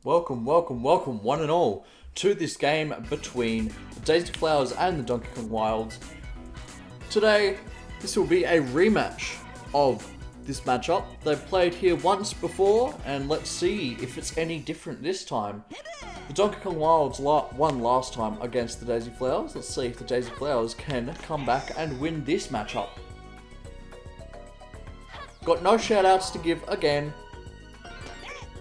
Welcome, one and all, to this game between the Daisy Flowers and the Donkey Kong Wilds. Today, this will be a rematch of this matchup. They've played here once before, and let's see if it's any different this time. The Donkey Kong Wilds won last time against the Daisy Flowers. Let's see if the Daisy Flowers can come back and win this matchup. Got no shoutouts to give again,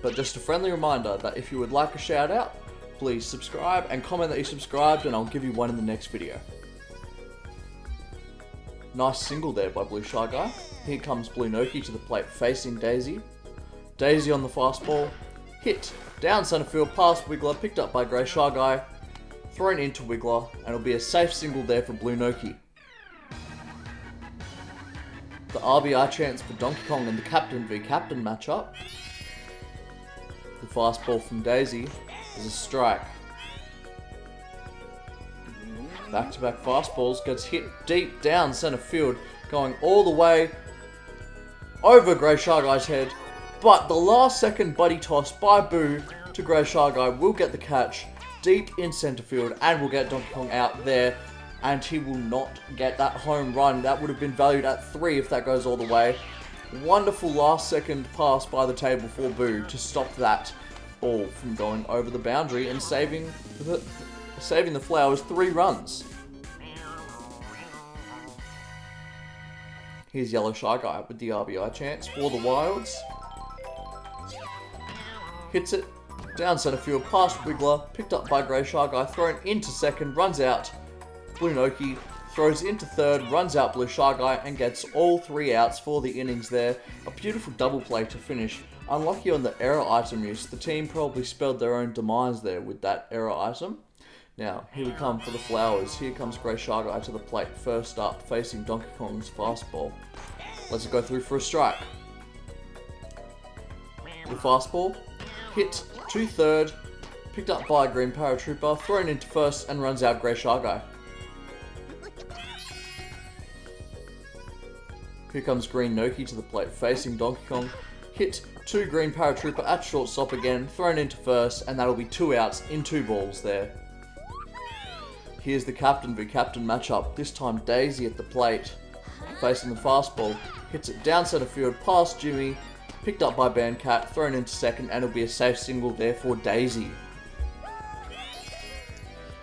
but just a friendly reminder that if you would like a shout out, please subscribe and comment that you subscribed and I'll give you one in the next video. Nice single there by Blue Shy Guy. Here comes Blue Noki to the plate facing Daisy. Daisy on the fastball. Hit. Down center field past Wiggler, picked up by Grey Shy Guy. Thrown into Wiggler, and it'll be a safe single there for Blue Noki. The RBI chance for Donkey Kong in the Captain v Captain matchup. The fastball from Daisy is a strike. Back-to-back fastballs, gets hit deep down center field, going all the way over Grey Shy Guy's head. But the last second buddy toss by Boo to Grey Shy Guy will get the catch deep in center field and will get Donkey Kong out there. And he will not get that home run. That would have been valued at 3 if that goes all the way. Wonderful last second pass by the table for Boo to stop that ball from going over the boundary and saving the Flowers 3 runs. Here's Yellow Shy Guy with the RBI chance for the Wilds. Hits it down center field past Wiggler, picked up by Grey Shy Guy, thrown into second, runs out. Blue Noki throws into third, runs out Blue Shy Guy and gets all 3 outs for the innings there. A beautiful double play to finish. Unlucky on the error item use. The team probably spelled their own demise there with that error item. Now, here we come for the Flowers. Here comes Grey Shy Guy to the plate. First up, facing Donkey Kong's fastball. Let's go through for a strike. The fastball, hit to third, picked up by Green Paratrooper, thrown into first and runs out Grey Shy Guy. Here comes Green Noki to the plate, facing Donkey Kong. Hit to Green Paratrooper at shortstop again, thrown into first, and that'll be 2 outs in 2 balls there. Here's the Captain v Captain matchup. This time Daisy at the plate, facing the fastball. Hits it down center field past Jimmy, picked up by Bandcat, thrown into second, and it'll be a safe single there for Daisy.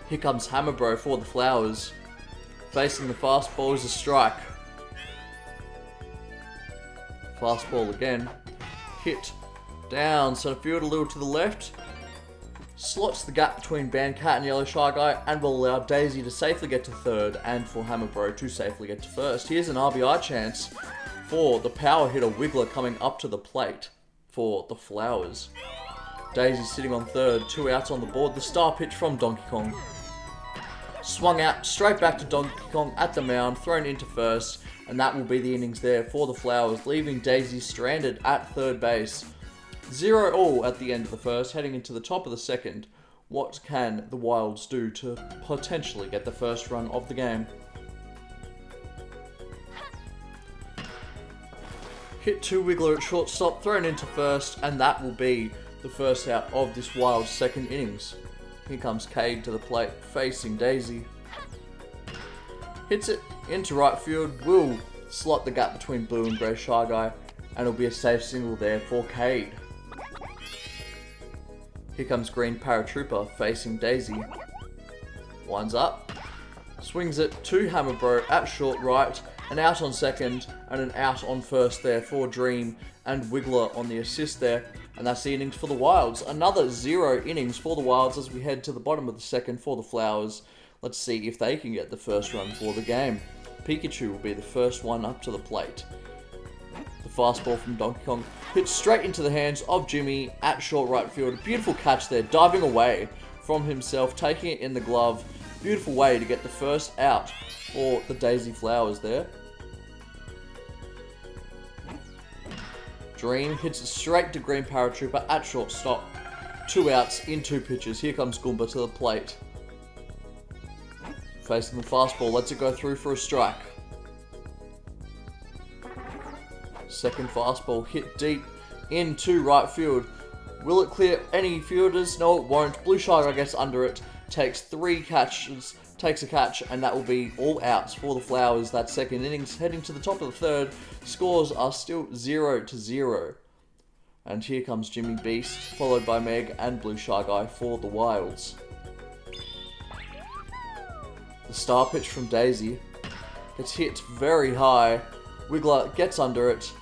Here comes Hammer Bro for the Flowers. Facing the fastball is a strike. Fastball again. Hit down center field a little to the left. Slots the gap between Bandcat and Yellow Shy Guy and will allow Daisy to safely get to third and for Hammer Bro to safely get to first. Here's an RBI chance for the power hitter Wiggler coming up to the plate for the Flowers. Daisy sitting on third, 2 outs on the board. The star pitch from Donkey Kong. Swung out straight back to Donkey Kong at the mound, thrown into first. And that will be the innings there for the Flowers, leaving Daisy stranded at third base. 0-all at the end of the first, heading into the top of the second. What can the Wilds do to potentially get the first run of the game? Hit to Wiggler at shortstop, thrown into first, and that will be the first out of this Wilds second innings. Here comes Cade to the plate, facing Daisy. Hits it into right field, will slot the gap between Blue and Grey Shy Guy, and it'll be a safe single there for Cade. Here comes Green Paratrooper facing Daisy. Winds up, swings it to Hammer Bro at short right, an out on second, and an out on first there for Dream, and Wiggler on the assist there. And that's the innings for the Wilds. Another 0 innings for the Wilds as we head to the bottom of the second for the Flowers. Let's see if they can get the first run for the game. Pikachu will be the first one up to the plate. The fastball from Donkey Kong hits straight into the hands of Jimmy at short right field. A beautiful catch there, diving away from himself, taking it in the glove. Beautiful way to get the first out for the Daisy Flowers there. Dream hits it straight to Green Paratrooper at shortstop. 2 outs in 2 pitches. Here comes Goomba to the plate. Facing the fastball, lets it go through for a strike. Second fastball hit deep into right field. Will it clear any fielders? No, it won't. Blue Shy Guy gets under it, takes 3 catches, takes a catch, and that will be all outs for the Flowers. That second innings, heading to the top of the third. Scores are still 0-0. And here comes Jimmy Beast, followed by Meg and Blue Shy Guy for the Wilds. The star pitch from Daisy gets hit very high. Wiggler gets under it,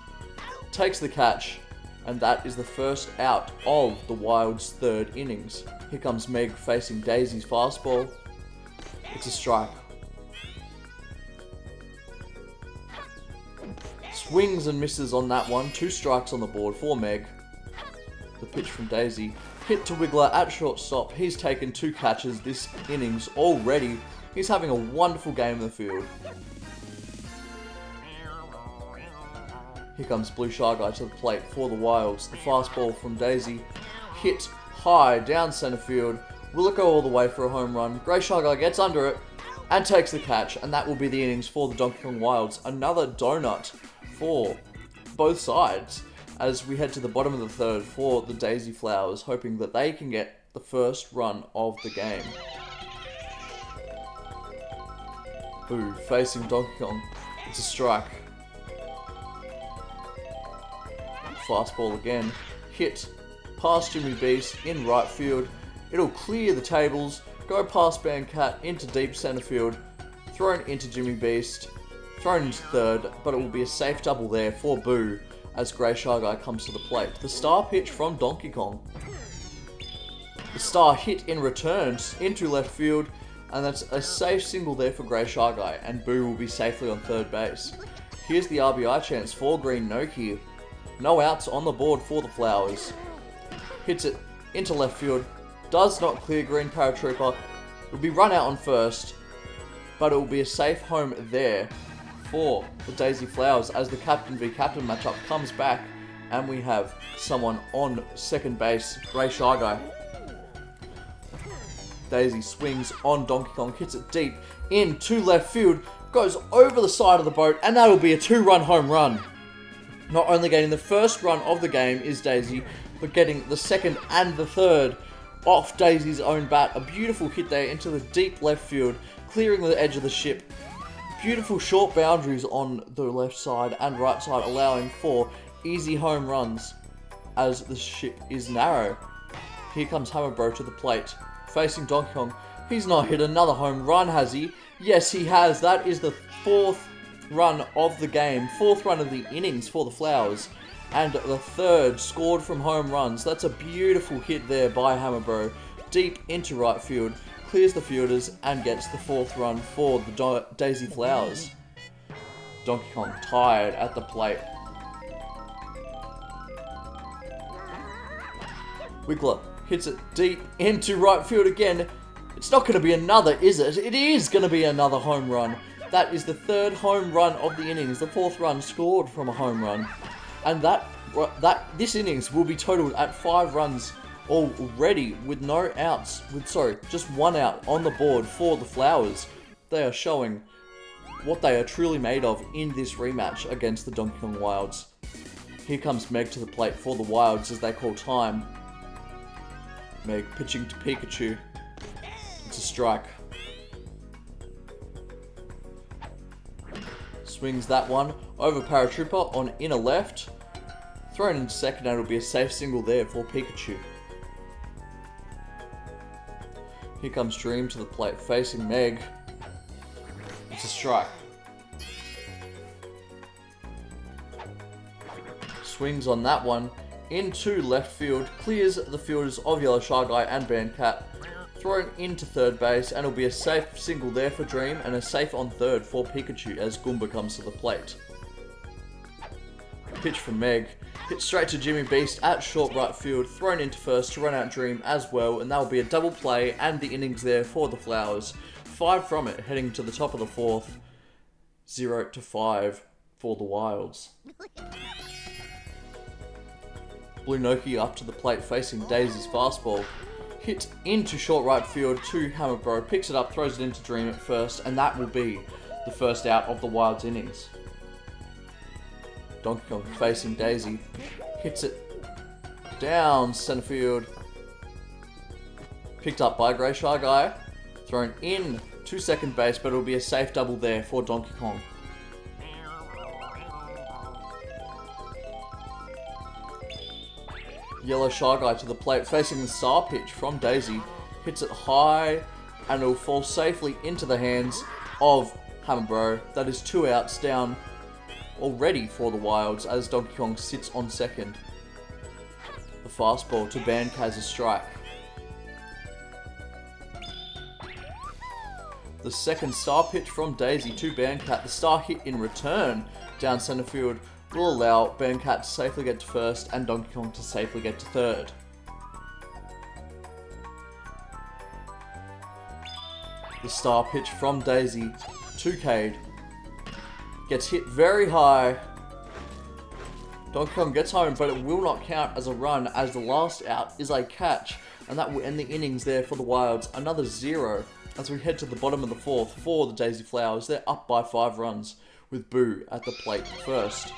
takes the catch, and that is the first out of the Wilds' third innings. Here comes Meg facing Daisy's fastball. It's a strike. Swings and misses on that one. 2 strikes on the board for Meg. The pitch from Daisy. Hit to Wiggler at shortstop. He's taken 2 catches this innings already. He's having a wonderful game in the field. Here comes Blue Shy Guy to the plate for the Wilds. The fastball from Daisy. Hit high down center field. Will it go all the way for a home run? Grey Shy Guy gets under it and takes the catch. And that will be the innings for the Donkey Kong Wilds. Another donut for both sides as we head to the bottom of the third for the Daisy Flowers, hoping that they can get the first run of the game. Boo, facing Donkey Kong. It's a strike. Fastball again. Hit past Jimmy Beast in right field. It'll clear the tables, go past Bandcat into deep center field, thrown into Jimmy Beast, thrown into third, but it will be a safe double there for Boo as Grey Shy Guy comes to the plate. The star pitch from Donkey Kong. The star hit in return into left field, and that's a safe single there for Grey Shy Guy, and Boo will be safely on third base. Here's the RBI chance for Green Noki. No outs on the board for the Flowers. Hits it into left field. Does not clear Green Paratrooper. Will be run out on first, but it will be a safe home there for the Daisy Flowers as the captain v captain matchup comes back, and we have someone on second base, Grey Shy Guy. Daisy swings on Donkey Kong, hits it deep into left field, goes over the side of the boat, and that will be a 2-run home run. Not only getting the first run of the game is Daisy, but getting the second and the third off Daisy's own bat. A beautiful hit there into the deep left field, clearing the edge of the ship. Beautiful short boundaries on the left side and right side, allowing for easy home runs as the ship is narrow. Here comes Hammer Bro to the plate, facing Donkey Kong. He's not hit another home run, has he? Yes, he has. That is the 4th run of the game, 4th run of the innings for the Flowers, and the 3rd scored from home runs. That's a beautiful hit there by Hammer Bro, deep into right field, clears the fielders, and gets the 4th run for the Daisy Flowers. Donkey Kong tired at the plate. Wiggler hits it deep into right field again. It's not going to be another, is it? It is going to be another home run. That is the 3rd home run of the innings, the 4th run scored from a home run. And this innings will be totaled at 5 runs already with no outs, just 1 out on the board for the Flowers. They are showing what they are truly made of in this rematch against the Donkey Kong Wilds. Here comes Meg to the plate for the Wilds as they call time. Meg pitching to Pikachu. It's a strike. Swings that one over Paratrooper on inner left. Thrown into second, and it'll be a safe single there for Pikachu. Here comes Dream to the plate, facing Meg. It's a strike. Swings on that one into left field, clears the fielders of Yellow Shy Guy and Bandcat. Thrown into third base, and it'll be a safe single there for Dream, and a safe on third for Pikachu as Goomba comes to the plate. Pitch from Meg. Hit straight to Jimmy Beast at short right field, thrown into first to run out Dream as well, and that will be a double play and the innings there for the Flowers. 5 from it, heading to the top of the 4th. 0-5 for the Wilds. Blue Noki up to the plate, facing Daisy's fastball. Hit into short right field to Hammer Bro, picks it up, throws it into Dream at first, and that will be the first out of the Wilds innings. Donkey Kong facing Daisy, hits it down center field. Picked up by Grey Shy Guy. Thrown in to second base, but it'll be a safe double there for Donkey Kong. Yellow Shy Guy to the plate, facing the star pitch from Daisy. Hits it high, and it'll fall safely into the hands of Hammer Bro. That is 2 outs down already for the Wilds as Donkey Kong sits on second. The fastball to Bankaz a strike. The second star pitch from Daisy to Bandcat. The star hit in return down center field will allow Bandcat to safely get to first and Donkey Kong to safely get to third. The star pitch from Daisy to Cade. Gets hit very high. Donkey Kong gets home, but it will not count as a run as the last out is a catch. And that will end the innings there for the Wilds. Another 0 as we head to the bottom of the 4th for the Daisy Flowers. They're up by 5 runs with Boo at the plate first.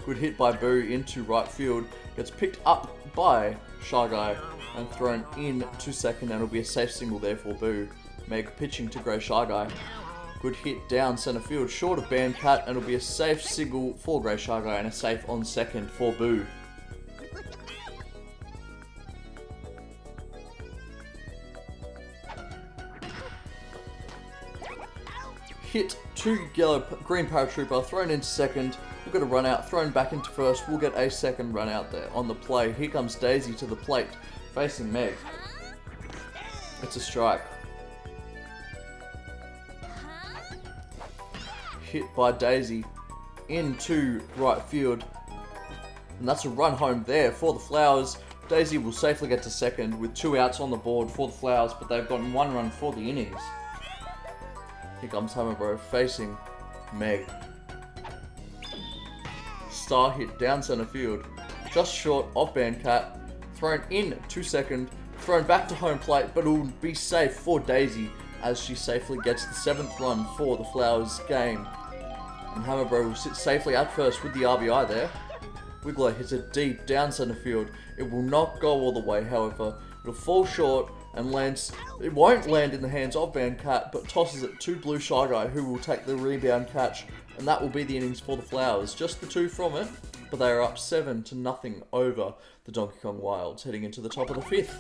Good hit by Boo into right field. Gets picked up by Shy Guy and thrown in to second, and it'll be a safe single there for Boo. Meg pitching to Grey Shy Guy. Good hit down center field, short of Bandcat, and it'll be a safe single for Grey Shy Guy and a safe on second for Boo. Hit to green paratrooper, thrown into second. We'll get a run out, thrown back into first. We'll get a second run out there on the play. Here comes Daisy to the plate, facing Meg. It's a strike. Hit by Daisy into right field. And that's a run home there for the Flowers. Daisy will safely get to second with 2 outs on the board for the Flowers, but they've gotten 1 run for the innings. Here comes Hammer Bro facing Meg. Star hit down center field, just short of Bandcat. Thrown in to second, thrown back to home plate, but it will be safe for Daisy as she safely gets the 7th run for the Flowers game. And Hammer Bro will sit safely at first with the RBI there. Wiggler hits it deep down center field. It will not go all the way, however. It'll fall short and lands. It won't land in the hands of Bandcat, but tosses it to Blue Shy Guy, who will take the rebound catch. And that will be the innings for the Flowers. Just the 2 from it, but they are up 7-0 over the Donkey Kong Wilds, heading into the top of the 5th.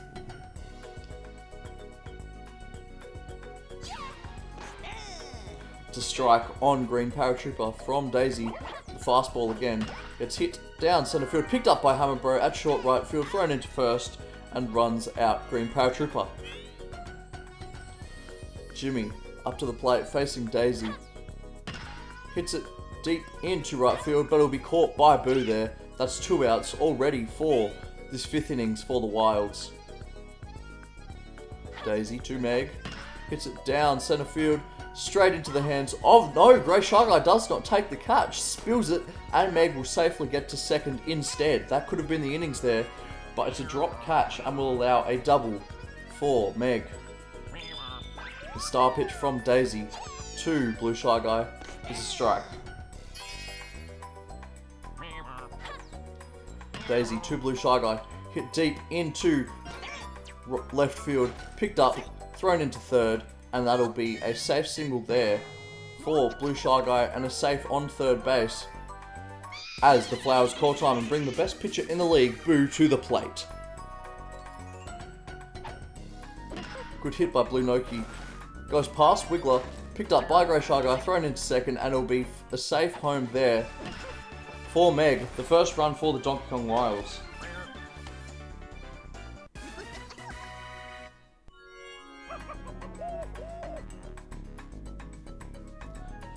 To strike on green paratrooper from Daisy. The fastball again gets hit down center field, picked up by Hammer Bro at short right field, thrown into first, and runs out green paratrooper. Jimmy up to the plate facing Daisy. Hits it deep into right field, but it'll be caught by Boo there. That's 2 outs already for this 5th innings for the Wilds. Daisy to Meg. Hits it down center field, straight into the hands of... No, Grey Shy Guy does not take the catch. Spills it, and Meg will safely get to second instead. That could have been the innings there, but it's a drop catch and will allow a double for Meg. The star pitch from Daisy to Blue Shy Guy is a strike. Daisy to Blue Shy Guy. Hit deep into left field. Picked up, thrown into third. And that'll be a safe single there for Blue Shy Guy and a safe on third base. As the Flowers call time and bring the best pitcher in the league, Boo, to the plate. Good hit by Blue Noki. Goes past Wiggler. Picked up by Grey Shy Guy, thrown into second, and it'll be a safe home there for Meg. The first run for the Donkey Kong Wilds.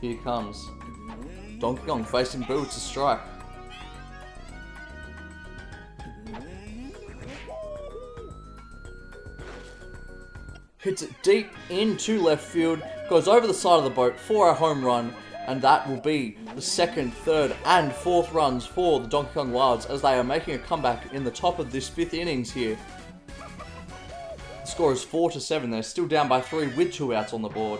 Here comes Donkey Kong facing Boo. It's a strike. Hits it deep into left field. Goes over the side of the boat for a home run. And that will be the 2nd, 3rd and 4th runs for the Donkey Kong Wilds as they are making a comeback in the top of this 5th innings here. Score is 4-7. They're still down by 3 with 2 outs on the board.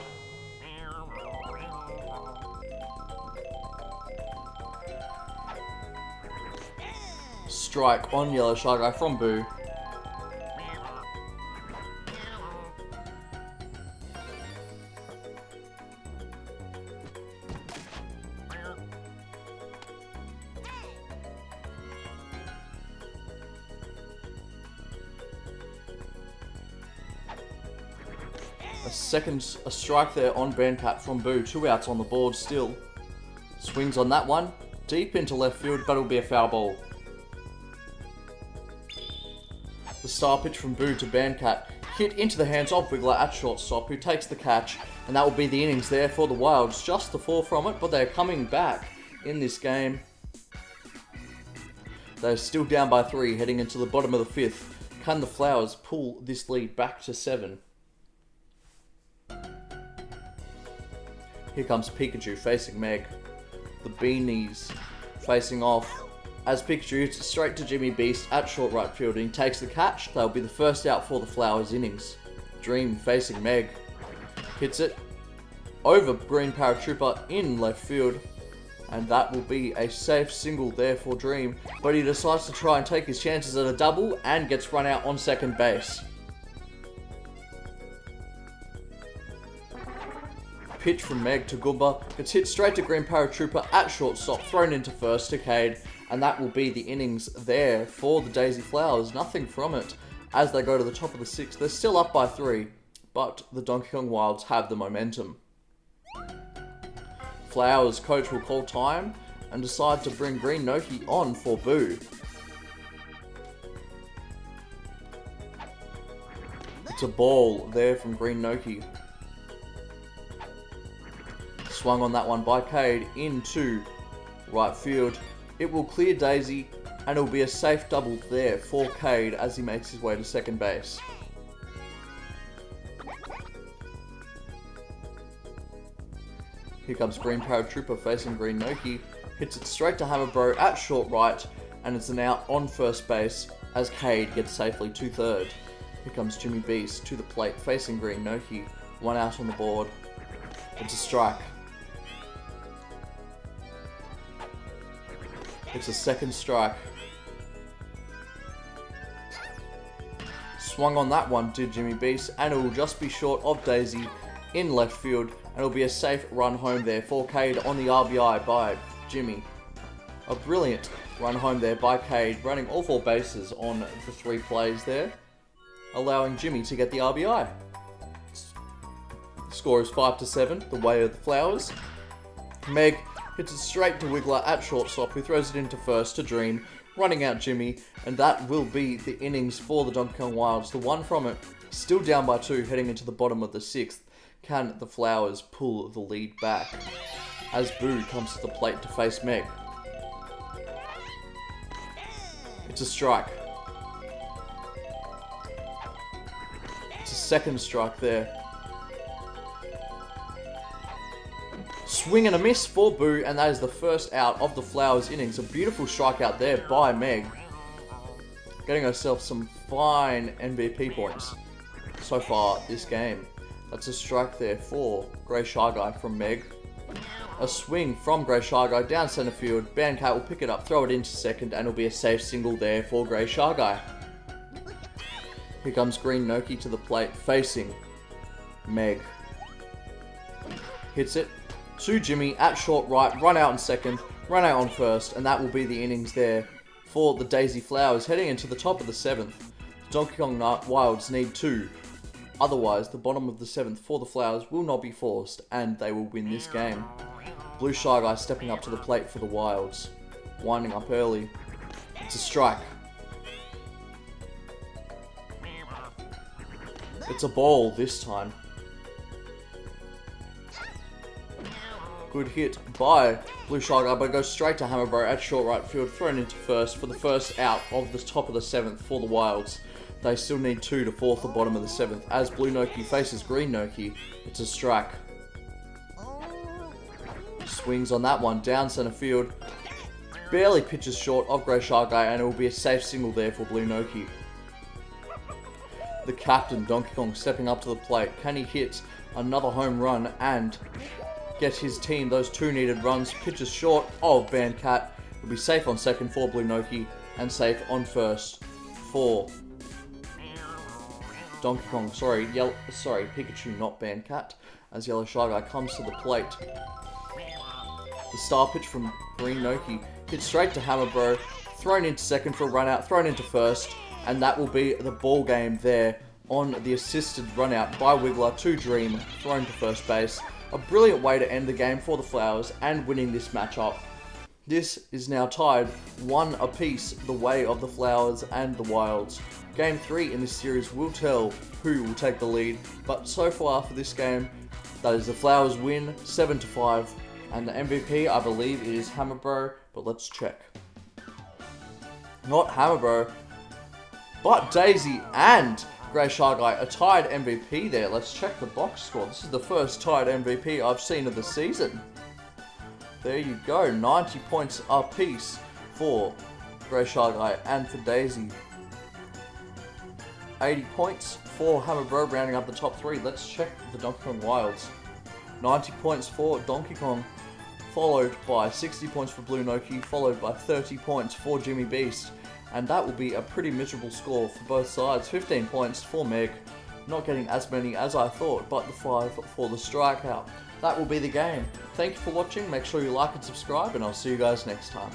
Strike on Yellow Shy Guy from Boo. A strike there on Bandcat from Boo. 2 outs on the board still. Swings on that one. Deep into left field, but it'll be a foul ball. The star pitch from Boo to Bandcat. Hit into the hands of Wiggler at shortstop, who takes the catch. And that will be the innings there for the Wilds. Just the 4 from it, but they're coming back in this game. They're still down by 3, heading into the bottom of the 5th. Can the Flowers pull this lead back to 7? Here comes Pikachu facing Meg. The Beanies facing off as Pikachu hits it straight to Jimmy Beast at short right field and he takes the catch. That'll be the first out for the Flowers innings. Dream facing Meg. Hits it over Green Paratrooper in left field. And that will be a safe single there for Dream. But he decides to try and take his chances at a double and gets run out on second base. Pitch from Meg to Goomba. It's hit straight to Green Paratrooper at shortstop, thrown into first to Cade, and that will be the innings there for the Daisy Flowers. Nothing from it as they go to the top of the 6th. They're still up by 3, but the Donkey Kong Wilds have the momentum. Flowers coach will call time and decide to bring Green Noki on for Boo. It's a ball there from Green Noki. Swung on that one by Cade into right field. It will clear Daisy and it will be a safe double there for Cade as he makes his way to second base. Here comes Green Paratrooper facing Green Noki. Hits it straight to Hammerbro at short right and it's an out on first base as Cade gets safely to third. Here comes Jimmy Beast to the plate facing Green Noki. 1 out on the board. It's a strike. It's a second strike. Swung on that one to Jimmy Beast and it will just be short of Daisy in left field and it'll be a safe run home there for Cade on the RBI by Jimmy. A brilliant run home there by Cade, running all 4 bases on the 3 plays there, allowing Jimmy to get the RBI. The score is 5-7, the way of the Flowers. Meg hits it straight to Wiggler at shortstop, who throws it into first to Dream, running out Jimmy, and that will be the innings for the Donkey Kong Wilds. The 1 from it, still down by 2, heading into the bottom of the 6th. Can the Flowers pull the lead back? As Boo comes to the plate to face Meg. It's a strike. It's a second strike there. Swing and a miss for Boo, and that is the first out of the Flowers innings. A beautiful strikeout there by Meg. Getting herself some fine MVP points so far this game. That's a strike there for Grey Shy Guy from Meg. A swing from Grey Shy Guy down centre field. Bandcat will pick it up, throw it into second, and it'll be a safe single there for Grey Shy Guy. Here comes Green Noki to the plate, facing Meg. Hits it to Jimmy at short right, run out in second, run out on first, and that will be the innings there for the Daisy Flowers. Heading into the top of the 7th, Donkey Kong Wilds need 2. Otherwise, the bottom of the 7th for the Flowers will not be forced, and they will win this game. Blue Shy Guy stepping up to the plate for the Wilds. Winding up early. It's a strike. It's a ball this time. Good hit by Blue Shy Guy, but it goes straight to Hammerbro at short right field, thrown into first for the first out of the top of the 7th for the Wilds. They still need 2 to fourth the bottom of the 7th. As Blue Noki faces Green Noki, it's a strike. Swings on that one, down centre field. Barely pitches short of Grey Shy Guy, and it will be a safe single there for Blue Noki. the captain, Donkey Kong, stepping up to the plate. Can he hit another home run and get his team those 2 needed runs? Pitches short of Bandcat. Will be safe on second for Blue Noki and safe on first for Donkey Kong. Sorry, Pikachu, not Bandcat. As Yellow Shy Guy comes to the plate. The star pitch from Green Noki hits straight to Hammer Bro, thrown into second for a run out, thrown into first, and that will be the ball game there on the assisted run out by Wiggler to Dream, thrown to first base. A brilliant way to end the game for the Flowers and winning this matchup. This is now tied 1 apiece the way of the Flowers and the Wilds. Game 3 in this series will tell who will take the lead, but so far for this game, that is the Flowers win 7-5, and the MVP I believe is Hammerbro, but let's check. Not Hammerbro, but Daisy and Grey Shy Guy are tied MVP there. Let's check the box score. This is the first tied MVP I've seen of the season. There you go, 90 points apiece for Grey Shy Guy and for Daisy. 80 points for Hammerbro rounding up the top 3. Let's check the Donkey Kong Wilds. 90 points for Donkey Kong, followed by 60 points for Blue Noki, followed by 30 points for Jimmy Beast. And that will be a pretty miserable score for both sides. 15 points for Meg, not getting as many as I thought, but the 5 for the strikeout. That will be the game. Thank you for watching, make sure you like and subscribe, and I'll see you guys next time.